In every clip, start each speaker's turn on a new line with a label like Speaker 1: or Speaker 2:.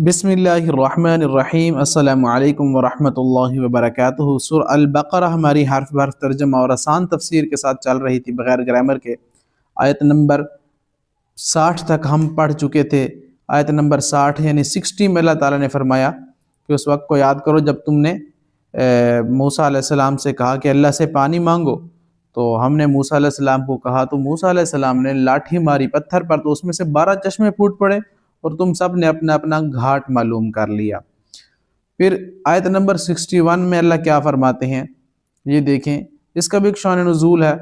Speaker 1: بسم اللہ الرحمن الرحیم، السلام علیکم ورحمۃ اللہ وبرکاتہ۔ سورہ البقرہ ہماری حرف بحرف ترجمہ اور آسان تفسیر کے ساتھ چل رہی تھی بغیر گرامر کے۔ آیت نمبر 60 تک ہم پڑھ چکے تھے۔ آیت نمبر 60 یعنی 60 میں اللہ تعالیٰ نے فرمایا کہ اس وقت کو یاد کرو جب تم نے موسیٰ علیہ السلام سے کہا کہ اللہ سے پانی مانگو، تو ہم نے موسیٰ علیہ السلام کو کہا تو موسیٰ علیہ السلام نے لاٹھی ماری پتھر پر، تو اس میں سے 12 چشمے پھوٹ پڑے اور تم سب نے اپنا اپنا گھاٹ معلوم کر لیا۔ پھر آیت نمبر 61 میں اللہ کیا فرماتے ہیں، یہ دیکھیں، اس کا بھی ایک شان نزول ہے۔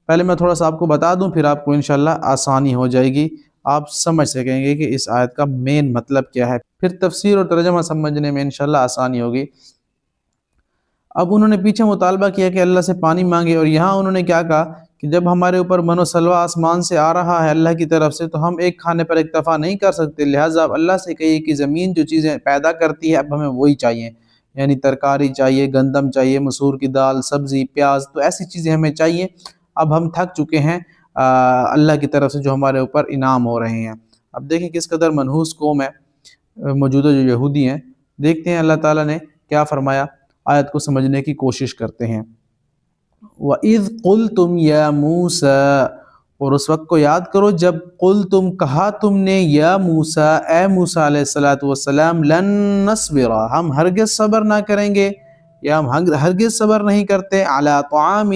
Speaker 1: پہلے میں تھوڑا سا آپ کو بتا دوں، پھر آپ کو انشاءاللہ آسانی ہو جائے گی، آپ سمجھ سکیں گے کہ اس آیت کا مین مطلب کیا ہے، پھر تفسیر اور ترجمہ سمجھنے میں انشاءاللہ آسانی ہوگی۔ اب انہوں نے پیچھے مطالبہ کیا کہ اللہ سے پانی مانگے، اور یہاں انہوں نے کیا کہا کہ جب ہمارے اوپر من و سلوہ آسمان سے آ رہا ہے اللہ کی طرف سے، تو ہم ایک کھانے پر اکتفا نہیں کر سکتے، لہٰذا اب اللہ سے کہیے کہ زمین جو چیزیں پیدا کرتی ہے اب ہمیں وہی چاہیے، یعنی ترکاری چاہیے، گندم چاہیے، مسور کی دال، سبزی، پیاز، تو ایسی چیزیں ہمیں چاہیے۔ اب ہم تھک چکے ہیں اللہ کی طرف سے جو ہمارے اوپر انعام ہو رہے ہیں۔ اب دیکھیں کس قدر منحوس قوم ہے موجودہ جو یہودی ہیں۔ دیکھتے ہیں اللہ تعالیٰ نے کیا فرمایا، آیت کو سمجھنے کی کوشش کرتے ہیں۔ وَإِذْ قُلْتُمْ يَا مُوسَىٰ، اور اس وقت کو یاد کرو جب قُلْتُمْ کہا تم نے، یا موسیٰ، اے موسیٰ علیہ السلام، لن نصبر، ہم ہرگز صبر نہ کریں گے، یا ہم ہرگز صبر نہیں کرتے، علی طعام،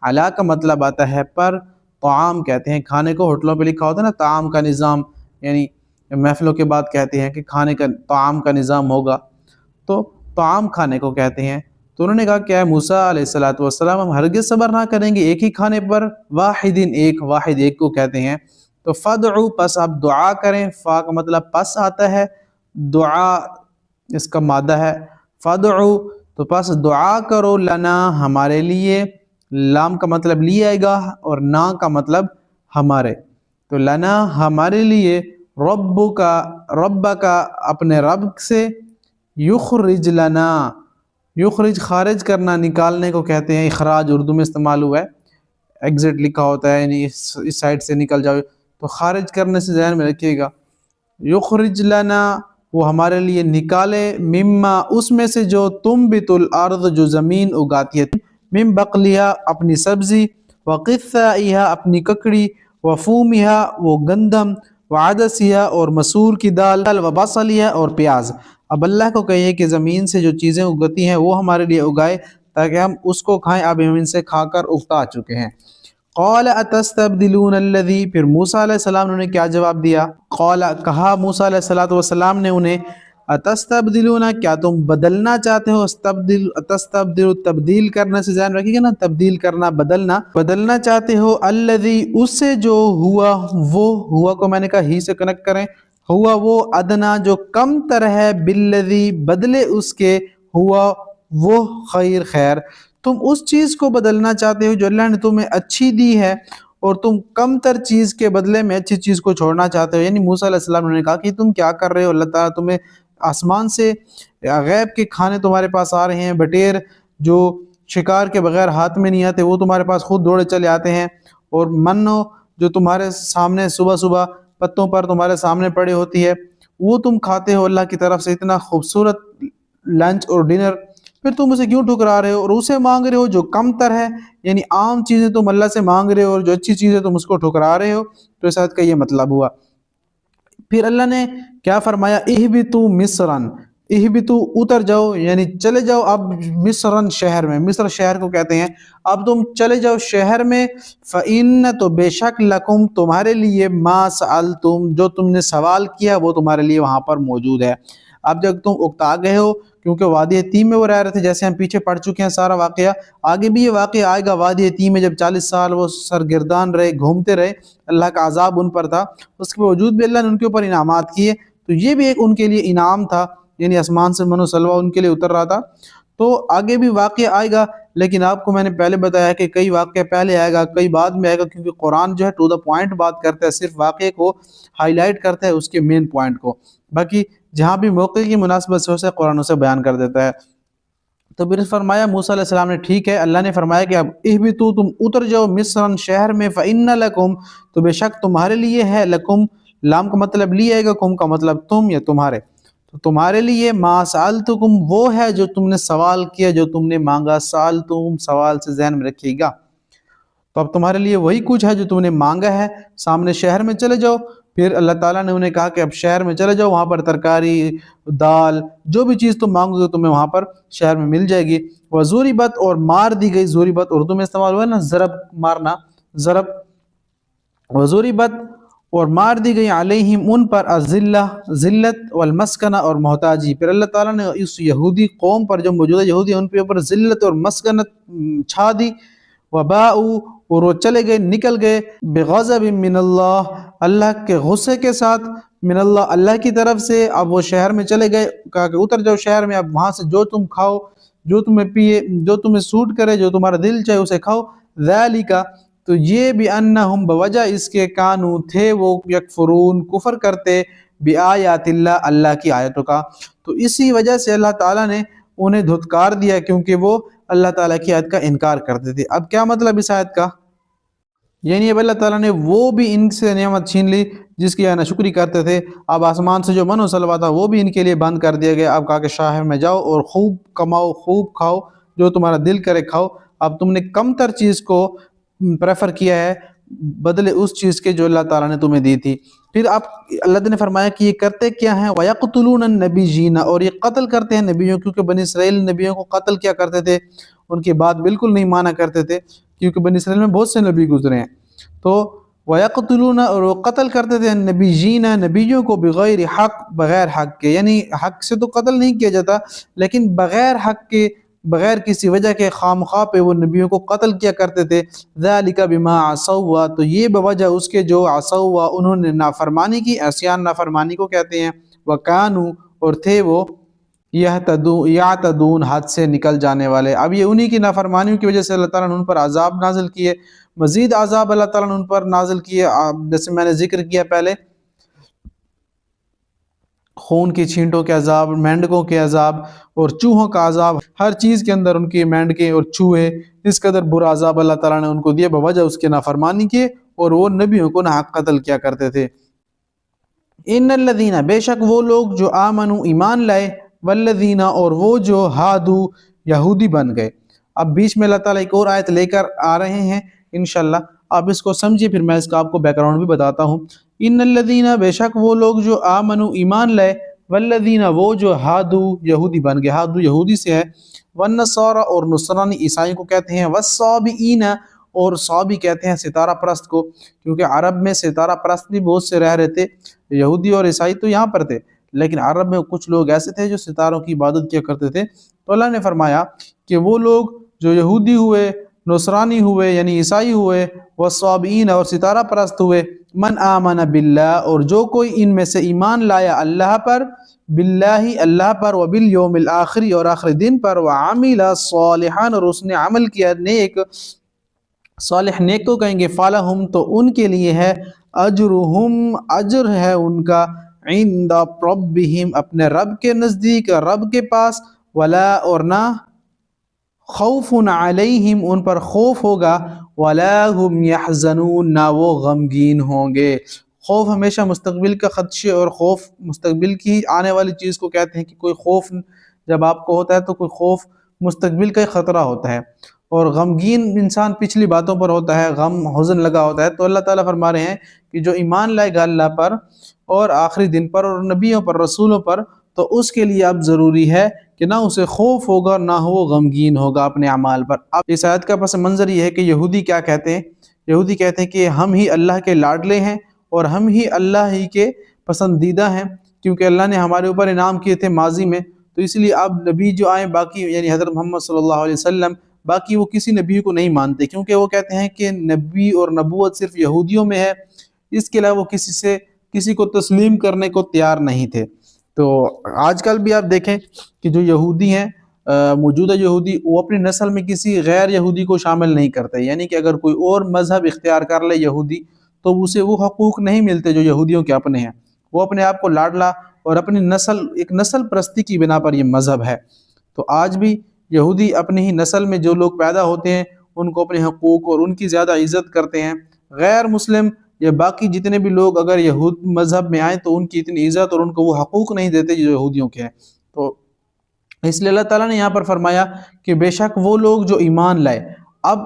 Speaker 1: علی کا مطلب آتا ہے پر، طعام کہتے ہیں کھانے کو، ہوٹلوں پہ لکھا ہوتا ہے نا طعام کا نظام، یعنی محفلوں کے بعد کہتے ہیں کہ کھانے کا طعام کا نظام ہوگا، تو طعام کھانے کو کہتے ہیں۔ تو انہوں نے کہا کہ اے موسیٰ علیہ السلام، ہم ہرگز صبر نہ کریں گے ایک ہی کھانے پر، واحدن، ایک، واحد ایک کو کہتے ہیں۔ تو فدعو، پس آپ دعا کریں، فا کا مطلب پس آتا ہے، دعا اس کا مادہ ہے، فدعو، تو پس دعا کرو، لنا، ہمارے لیے، لام کا مطلب لی آئے گا اور نا کا مطلب ہمارے، تو لنا ہمارے لیے، رب کا اپنے رب سے، یخرج لنا، یخرج خارج کرنا، نکالنے کو کہتے ہیں، اخراج اردو میں استعمال ہوا ہے، ایگزٹ لکھا ہوتا ہے، یعنی اس سائڈ سے نکل جاؤ، تو خارج کرنے سے ذہن میں رکھیے گا، یخرج لنا، وہ ہمارے لیے نکالے، مما، اس میں سے جو تنبت الارض، جو زمین اگاتی ہے، من بقلیہا، اپنی سبزی، وقثائہا، اپنی ککڑی، وفومہا، وہ گندم، وعدسہا، اور مسور کی دال، وبصلیہا، اور پیاز۔ اب اللہ کو کہیے کہ زمین سے جو چیزیں اگتی ہیں وہ ہمارے لیے اگائے تاکہ ہم اس کو کھائیں، اب ہم ان سے کھا کر اگتا چکے ہیں۔ قال اتستبدلون الذی، پھر موسیٰ علیہ السلام نے کیا جواب دیا، قال، کہا موسیٰ علیہ السلام نے انہیں، اتستبدلون، کیا تم بدلنا چاہتے ہو، اتستبدل، تبدیل کرنے سے ذہن رکھیے گا نا، تبدیل کرنا، بدلنا، بدلنا چاہتے ہو، الذی، اس سے جو ہوا، وہ ہوا کو میں نے کہا ہی سے کنیکٹ کریں، ہوا وہ، ادنا، جو کم تر ہے، بالذی، بدلے اس کے، ہوا وہ، خیر، تم اس چیز کو بدلنا چاہتے ہو جو اللہ نے تمہیں اچھی دی ہے، اور تم کم تر چیز کے بدلے میں اچھی چیز کو چھوڑنا چاہتے ہو۔ یعنی موسیٰ علیہ السلام نے کہا کہ تم کیا کر رہے ہو، اللہ تعالیٰ تمہیں آسمان سے غیب کے کھانے تمہارے پاس آ رہے ہیں، بٹیر جو شکار کے بغیر ہاتھ میں نہیں آتے وہ تمہارے پاس خود دوڑے چلے آتے ہیں، اور منو جو تمہارے سامنے صبح صبح پتوں پر تمہارے سامنے پڑی ہوتی ہے، وہ تم کھاتے ہو اللہ کی طرف سے، اتنا خوبصورت لنچ اور ڈنر، پھر تم اسے کیوں ٹھکرا رہے ہو اور اسے مانگ رہے ہو جو کم تر ہے، یعنی عام چیزیں تم اللہ سے مانگ رہے ہو اور جو اچھی چیزیں تم اس کو ٹھکرا رہے ہو، تو اس آیت کا یہ مطلب ہوا۔ پھر اللہ نے کیا فرمایا، اہبطوا مصرن، اہبطوا، اتر جاؤ، یعنی چلے جاؤ اب مصرن، شہر میں، مصر شہر کو کہتے ہیں، اب تم چلے جاؤ شہر میں، فإن، تو بے شک، لکم، تمہارے لیے، ما سألتم، جو تم نے سوال کیا وہ تمہارے لیے وہاں پر موجود ہے۔ اب جب تم اکتا گئے ہو، کیونکہ وادی تیم میں وہ رہ رہے تھے، جیسے ہم پیچھے پڑھ چکے ہیں سارا واقعہ، آگے بھی یہ واقعہ آئے گا، وادی تیم میں جب 40 سال وہ سرگردان رہے، گھومتے رہے، اللہ کا عذاب ان پر تھا، اس کے باوجود بھی اللہ نے ان کے اوپر انعامات کیے، تو یہ بھی ایک ان کے لیے انعام تھا، یعنی آسمان سے من و سلوہ ان کے لیے اتر رہا تھا۔ تو آگے بھی واقعہ آئے گا، لیکن آپ کو میں نے پہلے بتایا کہ کئی واقعہ پہلے آئے گا، کئی بعد میں آئے گا، کیونکہ قرآن جو ہے ٹو دا پوائنٹ بات کرتا ہے، صرف واقعے کو ہائی لائٹ کرتا ہے، اس کے مین پوائنٹ کو، باقی جہاں بھی موقع کی مناسبت سے اسے قرآن اسے بیان کر دیتا ہے۔ تو پھر فرمایا موسیٰ علیہ السلام نے، ٹھیک ہے، اللہ نے فرمایا کہ اب اہبطوا، تم اتر جاؤ، مصرن، شہر میں، فإن لکم، تو بے شک تمہارے لیے ہے، لکم، لام کا مطلب لی آئے گا، کم کا مطلب تم یا تمہارے، تو تمہارے لیے ما سألتکم وہ ہے جو تم نے سوال کیا، جو تم نے مانگا، سألتم سوال سے ذہن میں رکھیے گا، تو اب تمہارے لیے وہی کچھ ہے جو تم نے مانگا ہے۔ سامنے شہر میں چلے جاؤ، پھر اللہ تعالیٰ نے انہیں کہا کہ اب شہر میں چلے جاؤ، وہاں پر ترکاری، دال، جو بھی چیز تم مانگو گے تمہیں وہاں پر شہر میں مل جائے گی۔ وَضُرِبَتْ اور مار دی گئی، ضربت اردو میں استعمال ہوا ہے نا، ضرب مارنا، ضرب، وَضُرِبَتْ اور مار دی گئی علیہم ان پر الذلہ ذلت والمسکنہ اور محتاجی۔ پھر اللہ تعالیٰ نے اس یہودی قوم پر، جو موجودہ یہودی ہیں، ان کے اوپر ذلت اور مسکنت چھا دی۔ وباؤ اور وہ چلے گئے، نکل گئے، بغضب من اللہ اللہ کے غصے کے ساتھ، من اللہ اللہ کی طرف سے۔ اب وہ شہر میں چلے گئے، کہا کہ اتر جاؤ شہر میں، اب وہاں سے جو تم کھاؤ، جو تمہیں پیے، جو تمہیں سوٹ کرے، جو تمہارا دل چاہے اسے کھاؤ۔ ذالک تو یہ بأنہم بوجہ اس کے کانو تھے وہ یکفرون کفر کرتے بآیات اللہ اللہ کی آیتوں کا، تو اسی وجہ سے اللہ تعالیٰ نے انہیں دھتکار دیا، کیونکہ وہ اللہ تعالیٰ کی آیت کا انکار کرتے تھے۔ اب کیا مطلب اس آیت کا؟ یعنی اب اللہ تعالیٰ نے وہ بھی ان سے نعمت چھین لی جس کی ناشکری کرتے تھے۔ اب آسمان سے جو من و سلوہ تھا وہ بھی ان کے لیے بند کر دیا گیا۔ اب کہا کہ شہر میں جاؤ اور خوب کماؤ، خوب کھاؤ، جو تمہارا دل کرے کھاؤ۔ اب تم نے کم تر چیز کو پریفر کیا ہے بدلے اس چیز کے جو اللہ تعالیٰ نے تمہیں دی تھی۔ پھر اب اللہ نے فرمایا کہ یہ کرتے کیا ہیں، وَيَقْتُلُونَ النَّبِيِّينَ اور یہ قتل کرتے ہیں نبیوں، کیونکہ بنی اسرائیل نبیوں کو قتل کیا کرتے تھے، ان کی بات بالکل نہیں مانا کرتے تھے، کیونکہ بنی اسرائیل میں بہت سے نبی گزرے ہیں۔ تو وَيَقْتُلُونَ اور وہ قتل کرتے تھے النَّبِيِّينَ نبیوں کو بغیر حق بغیر حق کے، یعنی حق سے تو قتل نہیں کیا جاتا لیکن بغیر حق کے، بغیر کسی وجہ کے خامخواہ پہ وہ نبیوں کو قتل کیا کرتے تھے۔ ذَلِكَ بِمَا عَصَوْا تو یہ بوجہ اس کے جو عصوا انہوں نے نافرمانی کی، عصیان نافرمانی کو کہتے ہیں، وَكَانُوا اور تھے وہ یعتدون حد سے نکل جانے والے۔ اب یہ انہی کی نافرمانیوں کی وجہ سے اللہ تعالیٰ نے ان پر عذاب نازل کیے، مزید عذاب اللہ تعالیٰ نے ان پر نازل کیے، جیسے میں نے ذکر کیا پہلے، خون کی چھینٹوں کے عذاب، مینڈکوں کے عذاب اور چوہوں کا عذاب، ہر چیز کے اندر ان کی مینڈکیں اور چوہے، اس قدر برا عذاب اللہ تعالیٰ نے ان کو دیا بوجہ اس کے نافرمانی کے، اور وہ نبیوں کو ناحق قتل کیا کرتے تھے۔ ان الذین بے شک وہ لوگ جو آمنوا ایمان لائے، والذین اور وہ جو ہادو یہودی بن گئے۔ اب بیچ میں اللہ تعالیٰ ایک اور آیت لے کر آ رہے ہیں انشاءاللہ، آپ اس کو سمجھیے، پھر میں اس کا آپ کو بیک گراؤنڈ بھی بتاتا ہوں۔ ان الذین بے شک وہ لوگ جو آمنوا ایمان لائے، والذین وہ جو ہادو یہودی بن گئے، ہادو یہودی سے ہے، والنصارى اور نصرانی عیسائی کو کہتے ہیں، والصابئین اور صابی کہتے ہیں ستارہ پرست کو، کیونکہ عرب میں ستارہ پرست بھی بہت سے رہ رہے تھے، یہودی اور عیسائی تو یہاں پر تھے لیکن عرب میں کچھ لوگ ایسے تھے جو ستاروں کی عبادت کیا کرتے تھے۔ تو اللہ نے فرمایا کہ وہ لوگ جو یہودی ہوئے، نصرانی ہوئے یعنی عیسائی ہوئے، والصابئین اور ستارہ پرست ہوئے، من آمن باللہ اور جو کوئی ان میں سے ایمان لایا اللہ پر، باللہ اللہ پر، وبالیوم الآخر اور آخری دن پر، وعمل صالحا اور اس نے عمل کیا نیک، صالح نیک کو کہیں گے، فالہم تو ان کے لیے ہے، اجرہم اجر ہے ان کا، عند ربہم اپنے رب کے نزدیک، رب کے پاس، ولا اور نہ خوف علیہم ان پر خوف ہوگا، ولا ہم یحزنون نہ وہ غمگین ہوں گے۔ خوف ہمیشہ مستقبل کا خدشے اور خوف مستقبل کی آنے والی چیز کو کہتے ہیں کہ کوئی خوف جب آپ کو ہوتا ہے تو کوئی خوف مستقبل کا خطرہ ہوتا ہے، اور غمگین انسان پچھلی باتوں پر ہوتا ہے، غم حزن لگا ہوتا ہے۔ تو اللہ تعالیٰ فرما رہے ہیں کہ جو ایمان لائے گا اللہ پر اور آخری دن پر اور نبیوں پر، رسولوں پر، تو اس کے لیے اب ضروری ہے کہ نہ اسے خوف ہوگا نہ وہ غمگین ہوگا اپنے اعمال پر۔ اب اس آیت کا پس منظر یہ ہے کہ یہودی کیا کہتے ہیں، یہودی کہتے ہیں کہ ہم ہی اللہ کے لاڈلے ہیں اور ہم ہی اللہ ہی کے پسندیدہ ہیں، کیونکہ اللہ نے ہمارے اوپر انعام کیے تھے ماضی میں، تو اس لیے اب نبی جو آئیں باقی یعنی حضرت محمد صلی اللہ علیہ وسلم باقی وہ کسی نبی کو نہیں مانتے، کیونکہ وہ کہتے ہیں کہ نبی اور نبوت صرف یہودیوں میں ہے، اس کے علاوہ وہ کسی کو تسلیم کرنے کو تیار نہیں تھے۔ تو آج کل بھی آپ دیکھیں کہ جو یہودی ہیں، موجودہ یہودی، وہ اپنی نسل میں کسی غیر یہودی کو شامل نہیں کرتے، یعنی کہ اگر کوئی اور مذہب اختیار کر لے یہودی تو اسے وہ حقوق نہیں ملتے جو یہودیوں کے اپنے ہیں۔ وہ اپنے آپ کو لاڈلا اور اپنی ایک نسل پرستی کی بنا پر یہ مذہب ہے۔ تو آج بھی یہودی اپنی ہی نسل میں جو لوگ پیدا ہوتے ہیں ان کو اپنے حقوق اور ان کی زیادہ عزت کرتے ہیں، غیر مسلم یا باقی جتنے بھی لوگ اگر یہود مذہب میں آئیں تو ان کی اتنی عزت اور ان کو وہ حقوق نہیں دیتے جو یہودیوں کے ہیں۔ تو اس لیے اللہ تعالیٰ نے یہاں پر فرمایا کہ بے شک وہ لوگ جو ایمان لائے، اب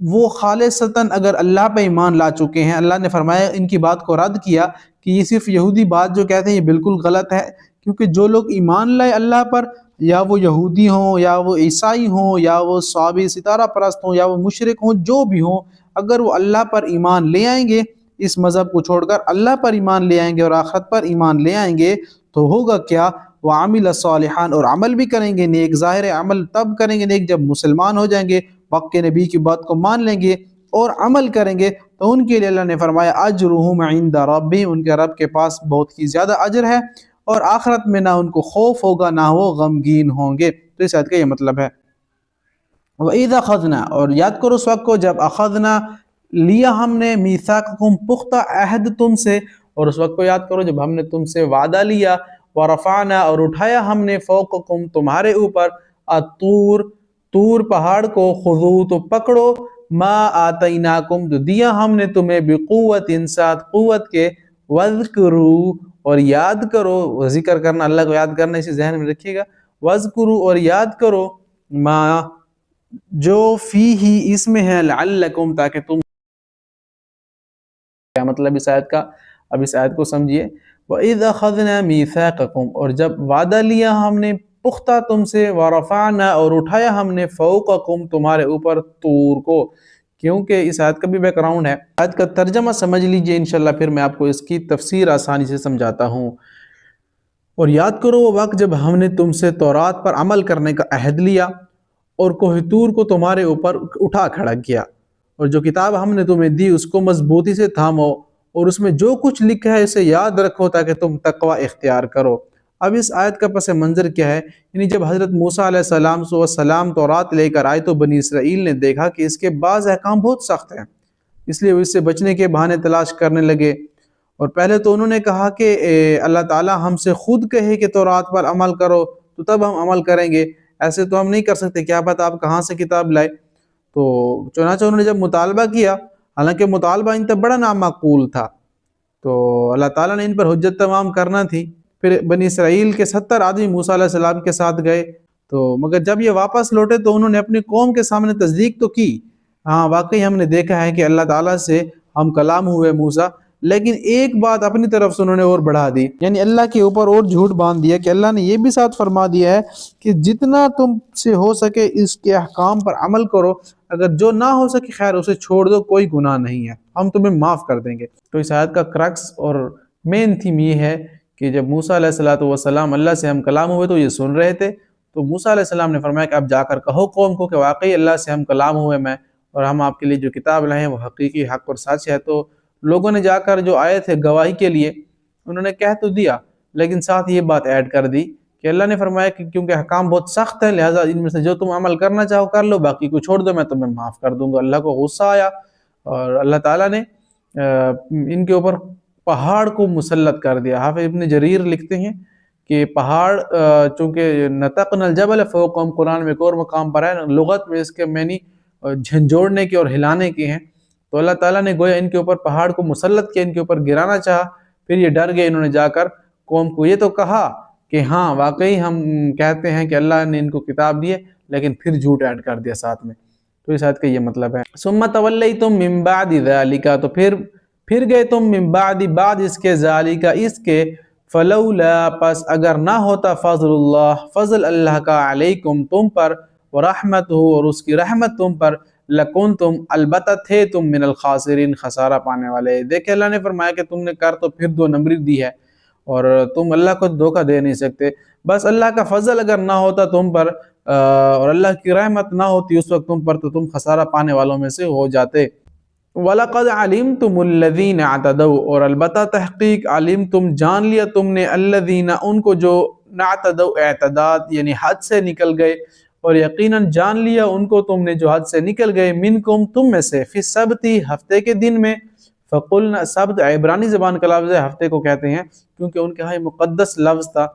Speaker 1: وہ خالصتاً اگر اللہ پہ ایمان لا چکے ہیں، اللہ نے فرمایا ان کی بات کو رد کیا کہ یہ صرف یہودی بات جو کہتے ہیں یہ بالکل غلط ہے، کیونکہ جو لوگ ایمان لائے اللہ پر، یا وہ یہودی ہوں یا وہ عیسائی ہوں یا وہ صابی ستارہ پرست ہوں یا وہ مشرک ہوں، جو بھی ہوں، اگر وہ اللہ پر ایمان لے آئیں گے، اس مذہب کو چھوڑ کر اللہ پر ایمان لے آئیں گے اور آخرت پر ایمان لے آئیں گے، تو ہوگا کیا؟ وَعَمِلَ صَالِحًا، اور عمل بھی کریں گے نیک۔ ظاہر عمل تب کریں گے نیک جب مسلمان ہو جائیں گے، وقت کے نبی کی بات کو مان لیں گے اور عمل کریں گے، تو ان کے لیے اللہ نے فرمایا اجرہم عند ربہم، ان کے رب کے پاس بہت ہی زیادہ اجر ہے، اور آخرت میں نہ ان کو خوف ہوگا نہ وہ غمگین ہوں گے۔ تو اس آیت کا یہ مطلب ہے۔ وَإِذَا أَخَذْنَا، اور یاد کرو اس وقت کو جب اخذنا لیا ہم نے، میثاقکم پختہ عہد تم سے، اور اس وقت کو یاد کرو جب ہم نے تم سے وعدہ لیا، ورفعنا، اور اٹھایا ہم نے، فوقکم تمہارے اوپر، الطور، طور پہاڑ کو، خذو تو پکڑو، ما آتیناکم تو دیا ہم نے تمہیں، بقوت ساتھ قوت کے، وذکروا اور یاد کرو، ذکر کرنا اللہ کو یاد کرنا اسے ذہن میں رکھیے گا، وذکروا اور یاد کرو، ما جو فیہ اس میں ہے، لعلکم تاکہ تم، کیا مطلب اس آیت کا؟ اب اس آیت کو سمجھیے۔ وَإِذْ أَخَذْنَا مِيثَاقَكُمْ، اور جب وعدہ لیا ہم نے پختہ تم سے، وَرَفَعْنَا اور اٹھایا ہم نے، فَوْقَكُمْ تمہارے اوپر، طور کو، کیونکہ اس آیت کا بھی بیک گراؤنڈ ہے، آیت کا ترجمہ سمجھ لیجئے انشاءاللہ، پھر میں آپ کو اس کی تفسیر آسانی سے سمجھاتا ہوں۔ اور یاد کرو وہ وقت جب ہم نے تم سے تورات پر عمل کرنے کا عہد لیا اور کوہ طور کو تمہارے اوپر اٹھا کھڑا کیا، اور جو کتاب ہم نے تمہیں دی اس کو مضبوطی سے تھامو، اور اس میں جو کچھ لکھا ہے اسے یاد رکھو تاکہ تم تقوی اختیار کرو۔ اب اس آیت کا پس منظر کیا ہے؟ یعنی جب حضرت موسیٰ علیہ السلام تورات لے کر آئے تو بنی اسرائیل نے دیکھا کہ اس کے بعض احکام بہت سخت ہیں، اس لیے وہ اس سے بچنے کے بہانے تلاش کرنے لگے، اور پہلے تو انہوں نے کہا کہ اللہ تعالیٰ ہم سے خود کہے کہ تورات پر عمل کرو تو تب ہم عمل کریں گے، ایسے تو ہم نہیں کر سکتے، کیا پتہ آپ کہاں سے کتاب لائے۔ تو چنانچہ انہوں نے جب مطالبہ کیا، حالانکہ مطالبہ ان تک بڑا نامعقول تھا، تو اللہ تعالیٰ نے ان پر حجت تمام کرنا تھی۔ پھر بنی اسرائیل کے 70 آدمی موسیٰ علیہ السلام کے ساتھ گئے، تو مگر جب یہ واپس لوٹے تو انہوں نے اپنی قوم کے سامنے تصدیق تو کی، ہاں واقعی ہم نے دیکھا ہے کہ اللہ تعالیٰ سے ہم کلام ہوئے موسیٰ، لیکن ایک بات اپنی طرف سے انہوں نے اور بڑھا دی، یعنی اللہ کے اوپر اور جھوٹ باندھ دیا کہ اللہ نے یہ بھی ساتھ فرما دیا ہے کہ جتنا تم سے ہو سکے اس کے احکام پر عمل کرو، اگر جو نہ ہو سکے خیر اسے چھوڑ دو، کوئی گناہ نہیں ہے، ہم تمہیں معاف کر دیں گے۔ تو اس آیت کا کرکس اور مین تھیم یہ ہے کہ جب موسیٰ علیہ السلام اللہ سے ہم کلام ہوئے تو یہ سن رہے تھے، تو موسیٰ علیہ السلام نے فرمایا کہ اب جا کر کہو قوم کو کہ واقعی اللہ سے ہم کلام ہوئے میں، اور ہم آپ کے لیے جو کتاب لائے ہیں وہ حقیقی حق اور سچ ہے۔ تو لوگوں نے جا کر جو آئے تھے گواہی کے لیے، انہوں نے کہہ تو دیا لیکن ساتھ یہ بات ایڈ کر دی کہ اللہ نے فرمایا کہ کیونکہ احکام بہت سخت ہے لہٰذا ان میں سے جو تم عمل کرنا چاہو کر لو، باقی کو چھوڑ دو، میں تمہیں معاف کر دوں گا۔ اللہ کو غصہ آیا اور اللہ تعالیٰ نے ان کے اوپر پہاڑ کو مسلط کر دیا۔ حافظ ابن جریر لکھتے ہیں کہ پہاڑ چونکہ نتقنا الجبل فوقہم، قرآن میں ایک اور مقام پر ہے، لغت میں اس کے معنی جھنجھوڑنے کے اور ہلانے کے ہیں، تو اللہ تعالیٰ نے گویا ان کے اوپر پہاڑ کو مسلط کیا، ان کے اوپر گرانا چاہا، پھر یہ ڈر گئے، انہوں نے جا کر قوم کو یہ تو کہا کہ ہاں واقعی ہم کہتے ہیں کہ اللہ نے ان کو کتاب دی ہے، لیکن پھر جھوٹ ایڈ کر دیا ساتھ میں۔ تو اس آیت کا یہ مطلب ہے۔ ثم تولیتم من بعد ذلک، تو پھر گئے تم من بعد اس کے، ذالک اس کے، فلولا پس اگر نہ ہوتا، فضل اللہ کا، علیکم تم پر، ورحمتہ اور اس کی رحمت تم پر، لکنتم البتہ تھے تم، من الخاسرین خسارہ پانے والے۔ دیکھیں اللہ نے فرمایا کہ تم نے کر تو پھر 2 نمبری دی ہے اور تم اللہ کو دھوکہ دے نہیں سکتے، بس اللہ کا فضل اگر نہ ہوتا تم پر اور اللہ کی رحمت نہ ہوتی اس وقت تم پر تو تم خسارہ پانے والوں میں سے ہو جاتے۔ وَلَقَدْ عَلِمْتُمُ الَّذِينَ اعْتَدَوْا، اور البتہ تحقیق، علمتم جان لیا تم نے، الذین ان کو جو، اعتدوا اعتداد یعنی حد سے نکل گئے، اور یقیناً جان لیا ان کو تم نے جو حد سے نکل گئے، منکم تم میں سے، فی السبت ہفتے کے دن میں، فقلنا، سبت عبرانی زبان کا لفظ ہے، ہفتے کو کہتے ہیں کیونکہ ان کے ہاں مقدس لفظ تھا،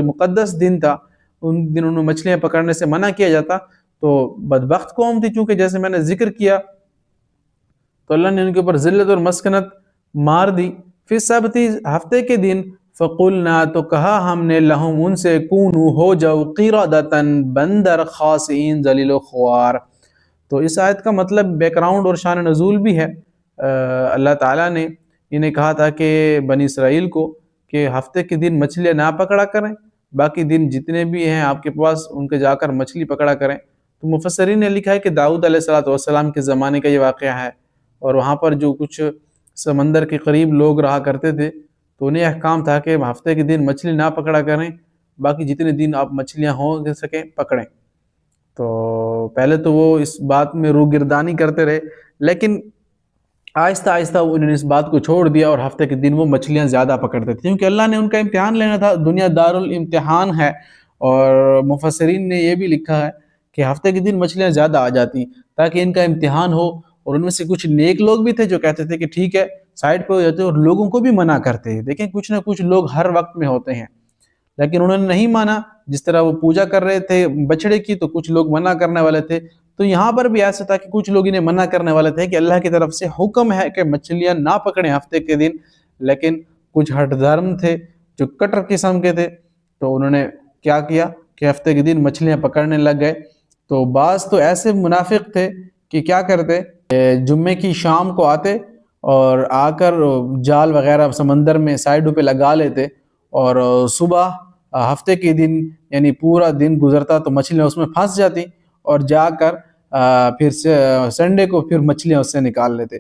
Speaker 1: مقدس دن تھا، ان دنوں میں مچھلیاں پکڑنے سے منع کیا جاتا، تو بدبخت قوم تھی چونکہ جیسے میں نے ذکر کیا، تو اللہ نے ان کے اوپر ذلت اور مسکنت مار دی۔ پھر سبتی ہفتے کے دن فقلنا تو کہا ہم نے لہم ان سے کونو ہو جاؤ قردۃ بندر خاسئین ذلیل و خوار۔ تو اس آیت کا مطلب بیک گراؤنڈ اور شان نزول بھی ہے۔ اللہ تعالیٰ نے انہیں کہا تھا کہ بنی اسرائیل کو کہ ہفتے کے دن مچھلیاں نہ پکڑا کریں، باقی دن جتنے بھی ہیں آپ کے پاس ان کے جا کر مچھلی پکڑا کریں۔ تو مفسرین نے لکھا ہے کہ داؤد علیہ السلام کے زمانے کا یہ واقعہ ہے، اور وہاں پر جو کچھ سمندر کے قریب لوگ رہا کرتے تھے تو انہیں احکام تھا کہ ہفتے کے دن مچھلی نہ پکڑا کریں، باقی جتنے دن آپ مچھلیاں ہو سکیں پکڑیں۔ تو پہلے تو وہ اس بات میں روگردانی کرتے رہے، لیکن آہستہ آہستہ انہوں نے اس بات کو چھوڑ دیا اور ہفتے کے دن وہ مچھلیاں زیادہ پکڑتے تھے، کیونکہ اللہ نے ان کا امتحان لینا تھا۔ دنیا دار الامتحان ہے، اور مفسرین نے یہ بھی لکھا ہے کہ ہفتے کے دن مچھلیاں زیادہ آ جاتی تاکہ ان کا امتحان ہو۔ اور ان میں سے کچھ نیک لوگ بھی تھے جو کہتے تھے کہ ٹھیک ہے سائڈ پہ ہو جاتے، اور لوگوں کو بھی منع کرتے ہیں۔ دیکھیں کچھ نہ کچھ لوگ ہر وقت میں ہوتے ہیں، لیکن انہوں نے نہیں مانا۔ جس طرح وہ پوجا کر رہے تھے بچڑے کی تو کچھ لوگ منع کرنے والے تھے، تو یہاں پر بھی ایسا تھا کہ کچھ لوگ انہیں منع کرنے والے تھے کہ اللہ کی طرف سے حکم ہے کہ مچھلیاں نہ پکڑیں ہفتے کے دن، لیکن کچھ ہٹ دھرم تھے جو کٹر قسم کے تھے، تو انہوں نے کیا کیا کہ ہفتے کے دن مچھلیاں پکڑنے لگ گئے۔ تو بعض تو ایسے منافق تھے کہ کیا کرتے، جمعے کی شام کو آتے اور آ کر جال وغیرہ سمندر میں سائڈوں پہ لگا لیتے، اور صبح ہفتے کے دن یعنی پورا دن گزرتا تو مچھلیاں اس میں پھنس جاتی، اور جا کر پھر سنڈے کو پھر مچھلیاں اس سے نکال لیتے۔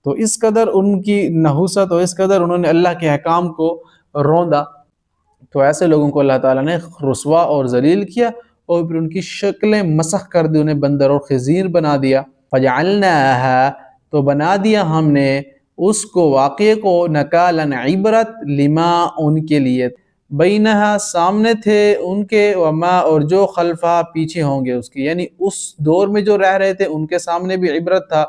Speaker 1: تو اس قدر ان کی نحوست اور اس قدر انہوں نے اللہ کے احکام کو روندا، تو ایسے لوگوں کو اللہ تعالیٰ نے رسوا اور ذلیل کیا، اور پھر ان کی شکلیں مسخ کر دی، انہیں بندر اور خنزیر بنا دیا۔ فجعلناها تو بنا دیا ہم نے اس کو واقعے کو نکالا عبرت لما ان کے لیے بینہا سامنے تھے ان کے، وما اور جو خلفہ پیچھے ہوں گے اس کے، یعنی اس دور میں جو رہ رہے تھے ان کے سامنے بھی عبرت تھا،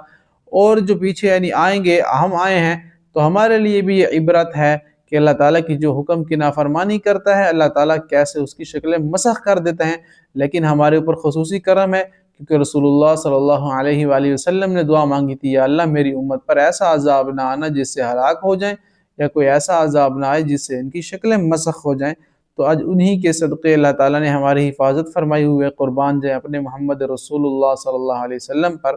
Speaker 1: اور جو پیچھے یعنی آئیں گے، ہم آئے ہیں تو ہمارے لیے بھی یہ عبرت ہے کہ اللہ تعالیٰ کی جو حکم کی نافرمانی کرتا ہے اللہ تعالیٰ کیسے اس کی شکلیں مسخ کر دیتے ہیں۔ لیکن ہمارے اوپر خصوصی کرم ہے کیونکہ رسول اللہ صلی اللہ علیہ وآلہ وسلم نے دعا مانگی تھی، یا اللہ میری امت پر ایسا عذاب نہ آنا جس سے ہلاک ہو جائیں، یا کوئی ایسا عذاب نہ آئے جس سے ان کی شکلیں مسخ ہو جائیں۔ تو آج انہی کے صدقے اللہ تعالیٰ نے ہماری حفاظت فرمائی ہوئے، قربان جائیں اپنے محمد رسول اللہ صلی اللہ علیہ وسلم پر۔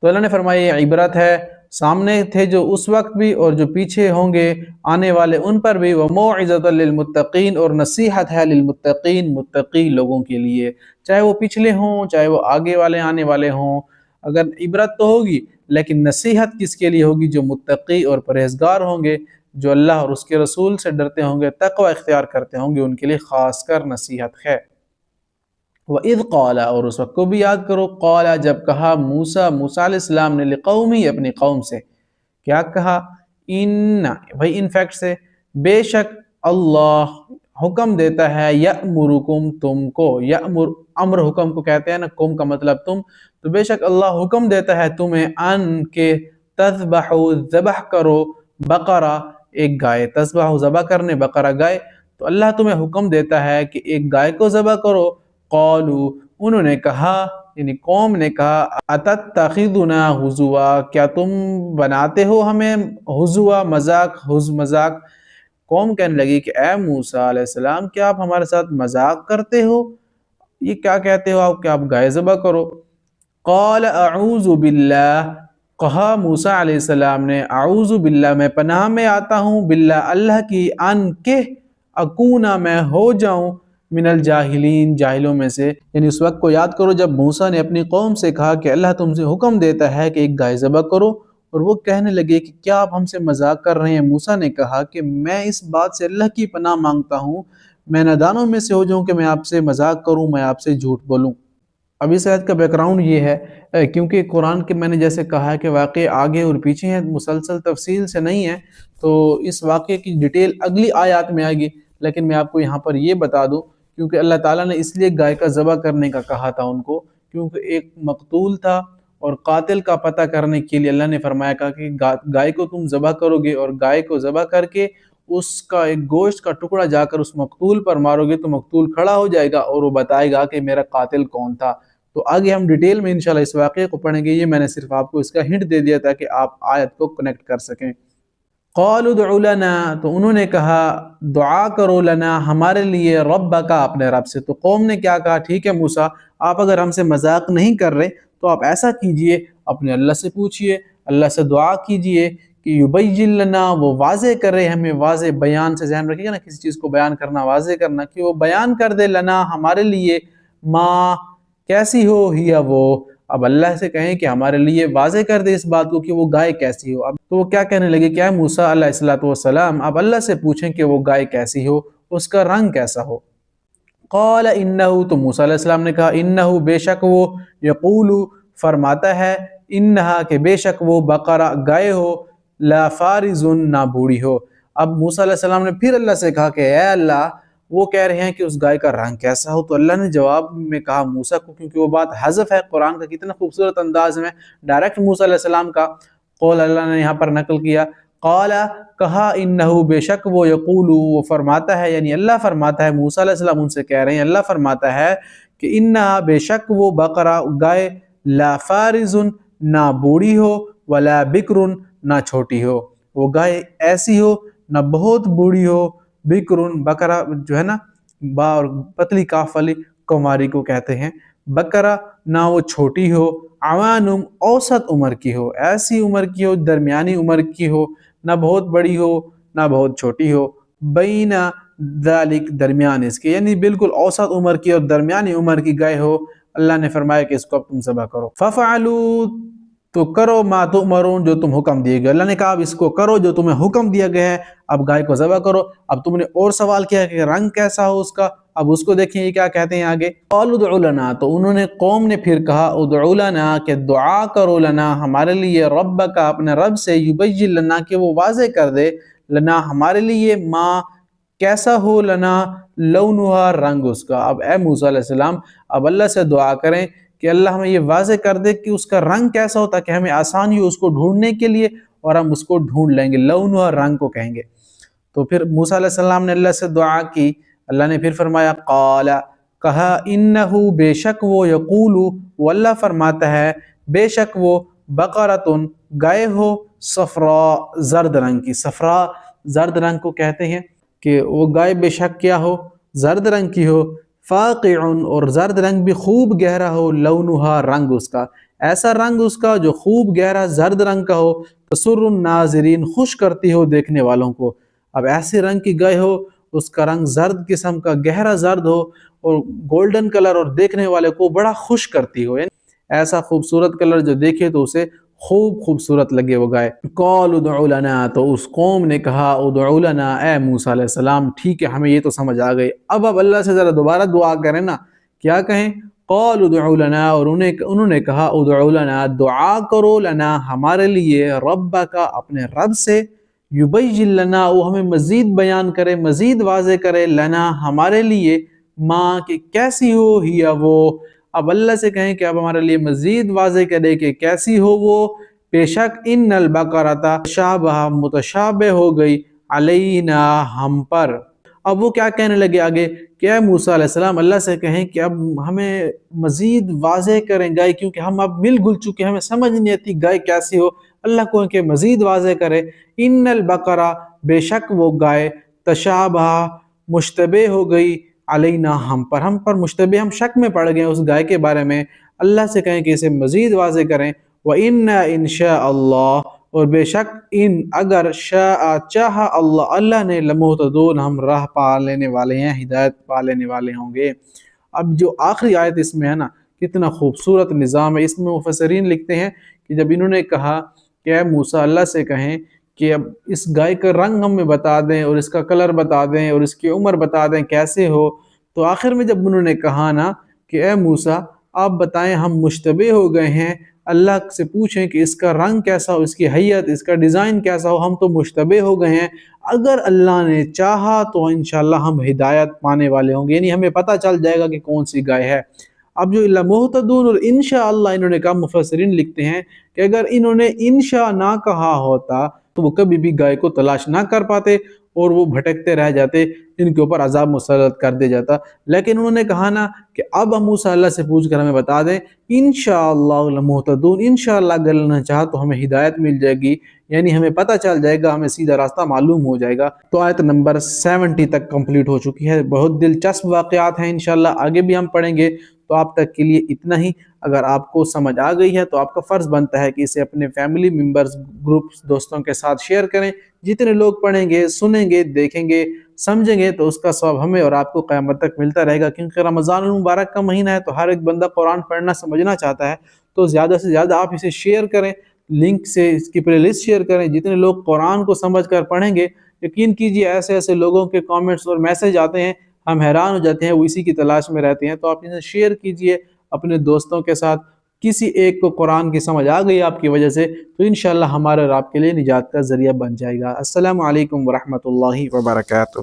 Speaker 1: تو اللہ نے فرمایا یہ عبرت ہے، سامنے تھے جو اس وقت بھی اور جو پیچھے ہوں گے آنے والے ان پر بھی، وَمَوْعِظَةً لِّلْمُتَّقِينَ اور نصیحت ہے للمتقین، متقی لوگوں کے لیے، چاہے وہ پچھلے ہوں چاہے وہ آگے والے آنے والے ہوں۔ اگر عبرت تو ہوگی لیکن نصیحت کس کے لیے ہوگی؟ جو متقی اور پرہیزگار ہوں گے، جو اللہ اور اس کے رسول سے ڈرتے ہوں گے، تقوی اختیار کرتے ہوں گے، ان کے لیے خاص کر نصیحت ہے۔ وَإِذْ قَالَ اور اس وقت کو بھی یاد کرو، قَالَ جب کہا موسیٰ علیہ السلام نے لِقَوْمِهِ اپنی قوم سے، کیا کہا؟ بھائی ان فیکٹ سے، بے شک اللہ حکم دیتا ہے، یأمرکم تم کو، امر حکم کو کہتے ہیں نا، کم کا مطلب تم، تو بے شک اللہ حکم دیتا ہے تمہیں ان کے تذبحوا ذبح کرو بقرہ ایک گائے، تذبحوا ذبح کرنے، بقرہ گائے، تو اللہ تمہیں حکم دیتا ہے کہ ایک گائے کو ذبح کرو۔ قالوا انہوں نے کہا یعنی قوم نے کہا، اتتخذنا ہزوا کیا تم بناتے ہو ہمیں ہزوا، مذاق۔ قوم کہنے لگی کہ اے موسیٰ علیہ السلام کیا آپ ہمارے ساتھ مذاق کرتے ہو؟ یہ کیا کہتے ہو آپ کہ آپ گائے ذبح کرو؟ قال اعوذ باللہ کہا موسیٰ علیہ السلام نے، اعوذ باللہ میں پناہ میں آتا ہوں، باللہ اللہ کی، ان کہ اکونا میں ہو جاؤں، من الجاہلین جاہلوں میں سے۔ یعنی اس وقت کو یاد کرو جب موسیٰ نے اپنی قوم سے کہا کہ اللہ تم سے حکم دیتا ہے کہ ایک گائے ذبح کرو، اور وہ کہنے لگے کہ کیا آپ ہم سے مذاق کر رہے ہیں؟ موسیٰ نے کہا کہ میں اس بات سے اللہ کی پناہ مانگتا ہوں، میں نادانوں میں سے ہو جاؤں کہ میں آپ سے مذاق کروں، میں آپ سے جھوٹ بولوں۔ اب اس آیت کا بیک گراؤنڈ یہ ہے کیونکہ قرآن کے میں نے جیسے کہا ہے کہ واقعے آگے اور پیچھے ہیں، مسلسل تفصیل سے نہیں ہے، تو اس واقعے کی ڈیٹیل اگلی آیات میں آئے گی، لیکن میں آپ کو یہاں پر یہ بتا دوں کیونکہ اللہ تعالیٰ نے اس لیے گائے کا ذبح کرنے کا کہا تھا ان کو، کیونکہ ایک مقتول تھا اور قاتل کا پتہ کرنے کے لیے اللہ نے فرمایا کہ گائے کو تم ذبح کرو گے، اور گائے کو ذبح کر کے اس کا ایک گوشت کا ٹکڑا جا کر اس مقتول پر مارو گے تو مقتول کھڑا ہو جائے گا اور وہ بتائے گا کہ میرا قاتل کون تھا۔ تو آگے ہم ڈیٹیل میں انشاءاللہ اس واقعے کو پڑھیں گے، یہ میں نے صرف آپ کو اس کا ہنٹ دے دیا تھا کہ آپ آیت کو کنیکٹ کر سکیں۔ قالوا ادع لنا، تو انہوں نے کہا دعا کرو لنا ہمارے لیے، ربک اپنے رب سے۔ تو قوم نے کیا کہا، ٹھیک ہے موسیٰ، آپ اگر ہم سے مذاق نہیں کر رہے تو آپ ایسا کیجئے، اپنے اللہ سے پوچھئے، اللہ سے دعا کیجئے کہ یبین لنا، وہ واضح کرے ہمیں، واضح بیان سے ذہن رکھیے گا نا، کسی چیز کو بیان کرنا، واضح کرنا، کہ وہ بیان کر دے لنا ہمارے لیے، ما کیسی ہو ہی وہ، اب اللہ سے کہیں کہ ہمارے لیے واضح کر دے اس بات کو کہ وہ گائے کیسی ہو۔ اب تو وہ کیا کہنے لگے، کیا موسیٰ علیہ السلام اب اللہ سے پوچھیں کہ وہ گائے کیسی ہو، اس کا رنگ کیسا ہو۔ قال انہو، تو موسیٰ علیہ السلام نے کہا انہو، بے شک وہ، یقول فرماتا ہے، انہا کہ بے شک وہ، بقرہ گائے ہو، لا فارض نہ بوڑھی ہو۔ اب موسیٰ علیہ السلام نے پھر اللہ سے کہا کہ اے اللہ، وہ کہہ رہے ہیں کہ اس گائے کا رنگ کیسا ہو، تو اللہ نے جواب میں کہا موسیٰ کو، کیونکہ وہ بات حذف ہے قرآن کا، کتنا خوبصورت انداز میں ڈائریکٹ موسیٰ علیہ السلام کا قول اللہ نے یہاں پر نقل کیا۔ قال، کہا، انہو بے شک وہ، یقول وہ فرماتا ہے، یعنی اللہ فرماتا ہے، موسیٰ علیہ السلام ان سے کہہ رہے ہیں، اللہ فرماتا ہے کہ انہا بے شک وہ، بقرہ گائے، لا فارض نہ بوڑھی ہو، ولا بکر نہ چھوٹی ہو، وہ گائے ایسی ہو نہ بہت بوڑھی ہو، بکرن بکرا جو ہے نا، با اور پتلی کاف والی کماری کو کہتے ہیں، بکرا نہ وہ چھوٹی ہو، عوانم اوسط عمر کی ہو، ایسی عمر کی ہو، درمیانی عمر کی ہو، نہ بہت بڑی ہو نہ بہت چھوٹی ہو، بین ذالک درمیان اس کے، یعنی بالکل اوسط عمر کی اور درمیانی عمر کی گائے ہو۔ اللہ نے فرمایا کہ اس کو اب تم ذبح کرو، ففعلوا، تو کرو، ما تؤمرون، جو تم حکم دیے گئے۔ اللہ نے کہا اب اس کو کرو جو تمہیں حکم دیا گیا ہے، اب گائے کو ذبح کرو۔ اب تم نے اور سوال کیا کہ رنگ کیسا ہو اس کا، اب اس کو دیکھیں یہ کیا کہتے ہیں آگے۔ قالوا ادع لنا، تو انہوں نے، قوم نے پھر کہا ادع لنا، کہ دعا کرو لنا ہمارے لیے، ربک اپنے رب سے، یبین لنا کہ وہ واضح کر دے، لنا ہمارے لیے، ما کیسا ہو، لنا لونہا رنگ اس کا۔ اب اے موسیٰ علیہ السلام اب اللہ سے دعا کریں کہ اللہ ہمیں یہ واضح کر دے کہ اس کا رنگ کیسا ہو، تاکہ ہمیں آسانی ہو اس کو ڈھونڈنے کے لیے، اور ہم اس کو ڈھونڈ لیں گے، لونہا رنگ کو کہیں گے۔ تو پھر موسیٰ علیہ السلام نے اللہ سے دعا کی، اللہ نے پھر فرمایا، قال، کہا، انہو بے شک وہ، یقول وہ اللہ فرماتا ہے، بے شک وہ، بقرۃ گائے ہو، صفراء زرد رنگ کی، صفراء زرد رنگ کو کہتے ہیں کہ وہ گائے بے شک کیا ہو، زرد رنگ کی ہو، فاقع اور زرد رنگ بھی خوب گہرا ہو، لونہا رنگ اس کا، ایسا رنگ اس کا جو خوب گہرا زرد رنگ کا ہو، تسر الناظرین خوش کرتی ہو دیکھنے والوں کو۔ اب ایسے رنگ کی گائے ہو، اس کا رنگ زرد قسم کا گہرا زرد ہو اور گولڈن کلر، اور دیکھنے والے کو بڑا خوش کرتی ہو، یعنی ایسا خوبصورت کلر جو دیکھے تو اسے خوب خوبصورت لگے وہ گائے۔ قالوا ادع لنا، تو اس قوم نے کہا ادع لنا، اے موسیٰ علیہ السلام ٹھیک ہے ہمیں یہ تو سمجھ آ گئی، اب اللہ سے ذرا دوبارہ دعا کریں نا، کیا کہیں، قالوا ادع لنا، اور انہوں نے کہا ادع لنا، دعا کرو لنا ہمارے لیے، ربک اپنے رب سے، یبین لنا وہ ہمیں مزید بیان کرے، مزید واضح کرے، لنا ہمارے لیے، ما کہ کیسی ہو ہی وہ، اب اللہ سے کہیں کہ اب ہمارے لیے مزید واضح کرے کہ کیسی ہو وہ، بے شک ان البقرۃ شابہ متشابہ ہو گئی، علینا ہم پر۔ اب وہ کیا کہنے لگے آگے کہ اے موسیٰ علیہ السلام اللہ سے کہیں کہ اب ہمیں مزید واضح کریں گائے، کیونکہ ہم اب مل گل چکے، ہمیں سمجھ نہیں آتی گائے کیسی ہو، اللہ کو کہ مزید واضح کرے، ان البقرہ بے شک وہ گائے، تشابہ مشتبہ ہو گئی، علینا ہم پر مشتبہ، ہم شک میں پڑ گئے اس گائے کے بارے میں، اللہ سے کہیں کہ اسے مزید واضح کریں، وَإِنَّا إِن شَاءَ اللَّهُ، اور بے شک ان اگر شاء چاہا اللہ، اللہ نے، لمہتدون ہم راہ پا لینے والے ہیں، ہدایت پا لینے والے ہوں گے۔ اب جو آخری آیت اس میں ہے نا، کتنا خوبصورت نظام ہے، اس میں مفسرین لکھتے ہیں کہ جب انہوں نے کہا کہ اے موسیٰ اللہ سے کہیں کہ اب اس گائے کا رنگ ہمیں بتا دیں، اور اس کا کلر بتا دیں، اور اس کی عمر بتا دیں کیسے ہو، تو آخر میں جب انہوں نے کہا نا کہ اے موسیٰ آپ بتائیں ہم مشتبہ ہو گئے ہیں، اللہ سے پوچھیں کہ اس کا رنگ کیسا ہو، اس کی حیت، اس کا ڈیزائن کیسا ہو، ہم تو مشتبہ ہو گئے ہیں، اگر اللہ نے چاہا تو انشاءاللہ ہم ہدایت پانے والے ہوں گے، یعنی ہمیں پتہ چل جائے گا کہ کون سی گائے ہے۔ اب جو لمہتدون اور انشاءاللہ انہوں نے کہا، مفسرین لکھتے ہیں کہ اگر انہوں نے انشاء نہ کہا ہوتا تو وہ کبھی بھی گائے کو تلاش نہ کر پاتے، اور وہ بھٹکتے رہ جاتے، ان کے اوپر عذاب مسلط کر دیا جاتا۔ لیکن انہوں نے کہا نا کہ اب ہم موسیٰ اللہ سے پوچھ کر ہمیں بتا دیں، انشاءاللہ لمہتدون، انشاءاللہ اگر اللہ نے چاہا تو ہمیں ہدایت مل جائے گی، یعنی ہمیں پتہ چل جائے گا، ہمیں سیدھا راستہ معلوم ہو جائے گا۔ تو آیت نمبر 70 تک کمپلیٹ ہو چکی ہے۔ بہت دلچسپ واقعات ہیں، انشاءاللہ آگے بھی ہم پڑھیں گے۔ تو آپ تک کے لیے اتنا ہی۔ اگر آپ کو سمجھ آ گئی ہے تو آپ کا فرض بنتا ہے کہ اسے اپنے فیملی ممبرز، گروپس، دوستوں کے ساتھ شیئر کریں۔ جتنے لوگ پڑھیں گے، سنیں گے، دیکھیں گے، سمجھیں گے تو اس کا ثواب ہمیں اور آپ کو قیامت تک ملتا رہے گا، کیونکہ رمضان المبارک کا مہینہ ہے تو ہر ایک بندہ قرآن پڑھنا سمجھنا چاہتا ہے۔ تو زیادہ سے زیادہ آپ اسے شیئر کریں، لنک سے اس کی پلے لسٹ شیئر کریں۔ جتنے لوگ قرآن کو سمجھ کر پڑھیں گے، یقین کیجئے ایسے ایسے لوگوں کے کامنٹس اور میسج آتے ہیں، ہم حیران ہو جاتے ہیں، وہ اسی کی تلاش میں رہتے ہیں۔ تو آپ اسے شیئر کیجئے اپنے دوستوں کے ساتھ۔ کسی ایک کو قرآن کی سمجھ آ گئی آپ کی وجہ سے تو انشاءاللہ ہمارے اور آپ کے لیے نجات کا ذریعہ بن جائے گا۔ السلام علیکم ورحمۃ اللہ وبرکاتہ۔